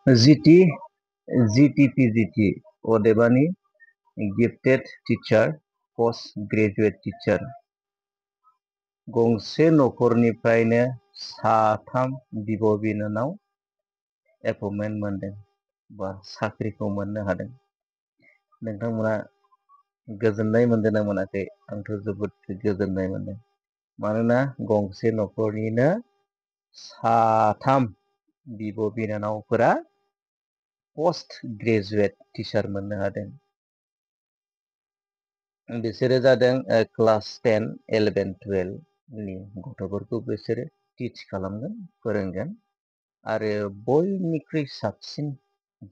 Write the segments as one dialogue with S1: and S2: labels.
S1: जिटि जिटिपिजिटि अदेबानि gifted teacher post graduate teacher गंसे न'खरनिफ्रायनो साथाम बिब' बिनानाव एपइन्टमेन्ट मोनदों बा साख्रिखौ मोननो हादों। नोंथांमोना गोजोननाय मोनदों ना मोनाखै? आंथ' जोबोद गोजोननाय मोनदों। मानोना गंसे न'खरनिनो साथाम बिब' बिनानावफोरा पोस्ट ग्रेजुएट टिचार मोननो हादों। बिसोरो जादों क्लास 10, 11, 12 नि गथ'फोरखौ बिसोरो टिच खालामगोन, फोरोंगोन आरो बयनिख्रुइ साबसिन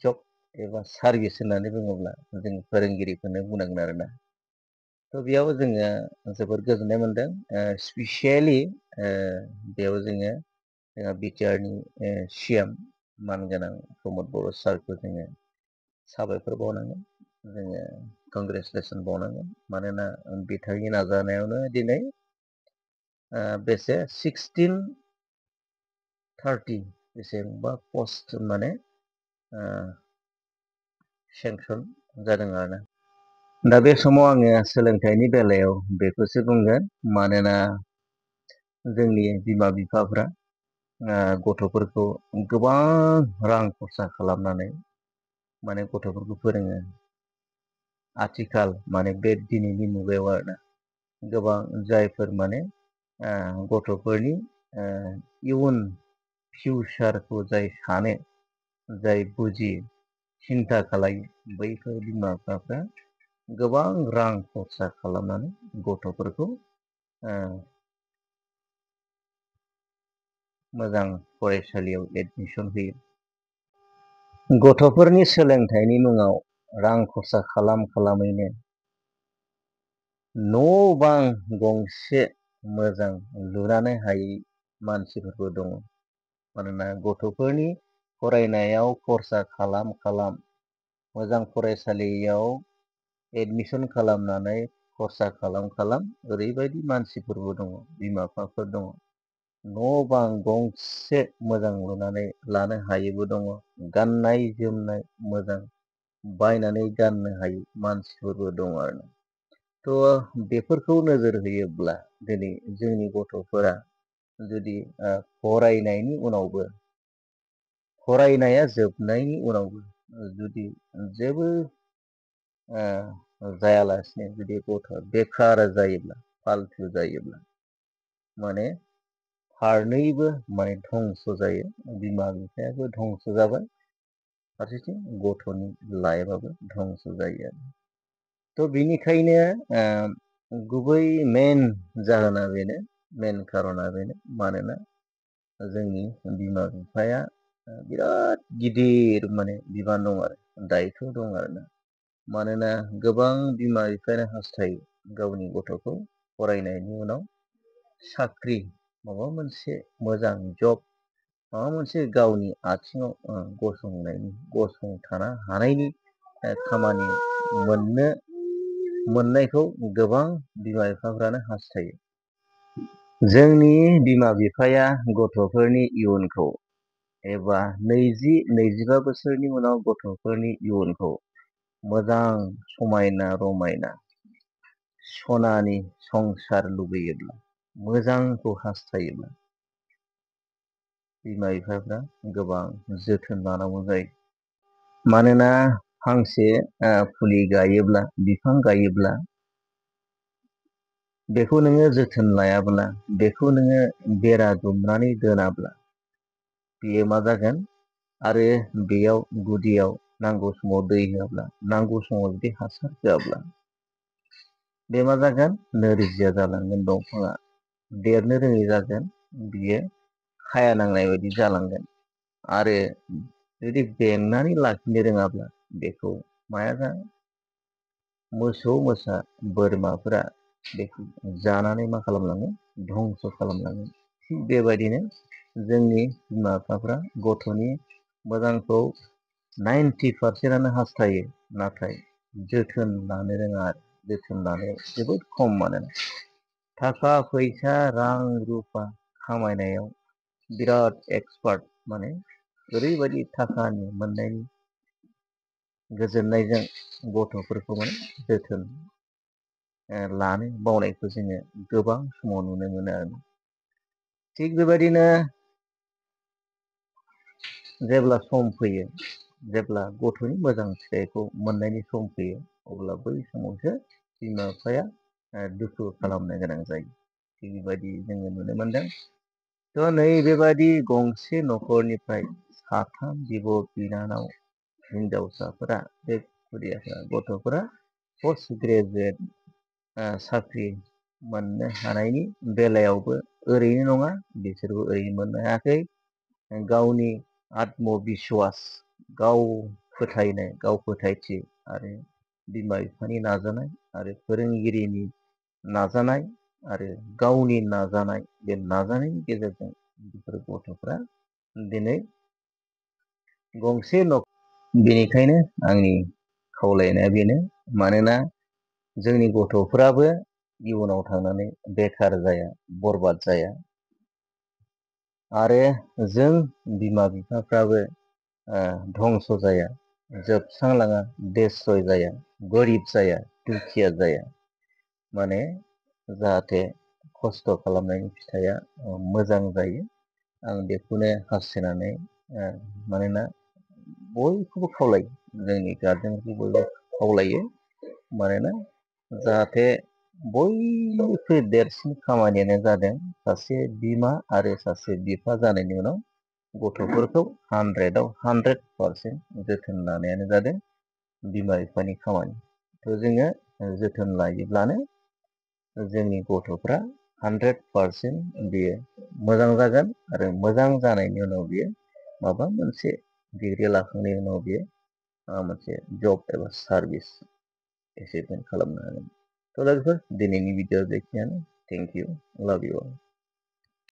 S1: जब एबा सार्भिस होननानै बुङोब्ला जों फोरोंगिरिखौनो बुंनांगोन आरोना। थ' बेयाव जोङो जोबोद गोजोननाय मोनदों। स्पेसियेलि बेयाव जोंहा बिटिआरनि सिएम मानगोनां प्रमद बर' सारखौ जोङो साबायखर बावनांगोन, जोङो कंग्रेचुलेसन बावनांगोन। मानोना बिथांनि नाजानायावनो दिनै बेसे 1630 बेसेबांबा पस्ट माने सेंसन जादों आरोना। दा बे समाव आङो सोलोंथाइनि बेलायाव बेखौसो बुंगोन, मानोना जोंनि बिमा बिफाफ्रा गथ'फोरखौ गोबां रां खरसा खालामनानै माने गथ'फोरखौ फोरोङो। आथिखाल माने बे दिनैनि मुगायाव आरोना गोबां जायफोर माने गथ'फोरनि इयुन फिउचारखौ जाय सानो, जाय बुजियो, सिन्था खालायो, बैफोर बिमा बिफाफ्रा गोबां रां खरसा खालामनानै गथ'फोरखौ मोजां फरायसालियाव एडमिसन होयो। गथ'फोरनि सोलोंथाइनि मुङाव रां खरसा खालामैनो न' बां गंसे मोजां लुनानै हायै मानसिफोरबो दङ। मानोना गथ'फोरनि फरायनायाव खरसा खालाम मोजां फरायसालियाव एडमिसन खालामनानै खरसा खालाम ओरैबायदि मानसिफोरबो दङ, बिमा बिफाफोर दङ। न' बां गंसे मोजां लुनानै लानो हायैबो दङ, गाननाय जोमनाय मोजां बायनानै गाननो हायै मानसिफोरबो दङ आरो। थ' बेफोरखौ नोजोर होयोब्ला दिनै जोंनि गथ'फोरा जुदि फरायनाया जोबनायनि उनावबो जुदि जेबो जायालासिनो जुदि गथ'आ बेखार जायोब्ला, फाल्थु जायोब्ला माने फारनैबो माने धंस' जायो। बिमा बिफायाबो धंस' जाबाय, फारसेथिं गथ'नि लाइफआबो धंस' जायो आरो। थ' बिनिखायनो गुबै मेन जाहोना बेनो, मेन खारना बेनो, मानोना जोंनि बिमा बिफाया बिराद गिदिर माने बिबान दं आरो दायथ' दं आरोना। मानोना गोबां बिमा बिफायानो हास्थायो गावनि गथ'खौ फरायनायनि उनाव साख्रि, माबा मोनसे मोजां जब, माबा मोनसे गावनि आथिङाव गसंथानो हानायनि खामानि मोननायखौ गोबां बिमा बिफाफ्रानो हास्थायो। जोंनि बिमा बिफाया गथ'फोरनि इयुनखौ एबा 20-25 बोसोरनि उनाव गथ'फोरनि इयुनखौ मोजां समायना रमायना सनानि संसार लुबैयोब्ला, मोजांखौ हास्थायोब्ला बिमा बिफाफ्रा गोबां जोथोन लानांगौ जायो। मानोना फांसे फुलि गायोब्ला, बिफां गायोब्ला बेखौ नोङो जोथोन लायाब्ला, बेखौ नोङो बेरा दुमनानै दोनाब्ला बेयो मा जागोन? आरो बेयाव गुदियाव नांगौ समाव दै होआब्ला, नांगौ समाव जुदि हासार होआब्ला बे मा जागोन? नोरजिया जालांगोन, दंफाङा देरनो रोङै जागोन, बियो हाया नांनाय बायदि जालांगोन। आरो जुदि बेंनानै लाखिनो रोङाब्ला बेखौ माया जागोन? मोसौ मोसा बोरमाफोरा बेखौ जानानै मा खालामलाङो? धंस' खालामलाङो। थिग बेबायदिनो जोंनि बिमा बिफाफ्रा गथ'नि मोजांखौ 90% हास्थायो, नाथाय जोथोन लानो रोङा आरो जोथोन लानाया जोबोद खम। मानोना थाखा फैसा रां रुफा खामायनायाव बिराद एक्सपार्ट, माने ओरैबायदि थाखानि मोननायनि गोजोननायजों गथ'फोरखौ माने जोथोन लानो बावनायखौ जोङो गोबां समाव नुनो मोनो आरो। थिग बेबायदिनो जेब्ला सम फैयो, जेब्ला गथ'नि मोजां फिथाइखौ मोननायनि सम फैयो, अब्ला बै समावसो बिमा बिफाया दुखु खालामनो गोनां जायो। थिग बेबायदि जोङो नुनो मोनदों। थ' नै बेबायदि गंसे न'खरनिफ्राय साथाम बिब' बिनानाव हिनजावसाफोरा, बे खुदियाफोरा, गथ'फोरा पस्ट ग्रेजुवेट साख्रि मोननो हानायनि बेलायावबो ओरैनो नङा, बिसोरबो ओरैनो मोननो हायाखै। गावनि आत्मबिस्वास, गाव फोथायनाय, गाव फोथायथि आरो बिमा बिफानि नाजानाय आरो फोरोंगिरिनि नाजानाय आरो गावनि नाजानाय, बे नाजानायनि गेजेरजों बेफोर गथ'फ्रा दिनै गंसे बेनिखायनो आंनि खावलायनाया बेनो, मानोना जोंनि गथ'फ्राबो इयुनाव थांनानै बेखार जाया, बरबाद जाया आरो जों बिमा बिफाफ्राबो धंस' जाया, जोबस्रांलाङा, देस्ट्रय जाया, गोरिब जाया, दुखिया जाया। माने जाहाथे खस्थ' खालामनायनि फिथाइया मोजां जायो। आं बेखौनो हास्थायनानै मानोना बयखौबो खावलायो, जोंनि गारजेनफोरखौ बयबो खावलायो, मानोना जाहाथे बयनिख्रुइ देरसिन खामानियानो जादों सासे बिमा आरो सासे बिफा जानायनि उनाव गथ'फोरखौ 100आव 100% जोथोन लानायानो जादों बिमा बिफानि खामानि। थ' जोङो जोथोन लायोब्लानो जोंनि गथ'फ्रा 100% बियो मोजां जागोन आरो मोजां जानायनि उनाव बियो माबा मोनसे डिग्री लाखांनायनि उनाव बियो मोनसे जब एबा सार्भिस एसिभमेन्ट खालामनो हागोन। थ' लोगोफोर, दिनैनि भिडिअ बेखिनियानो। थेंक इउ, लाभ इउ अल।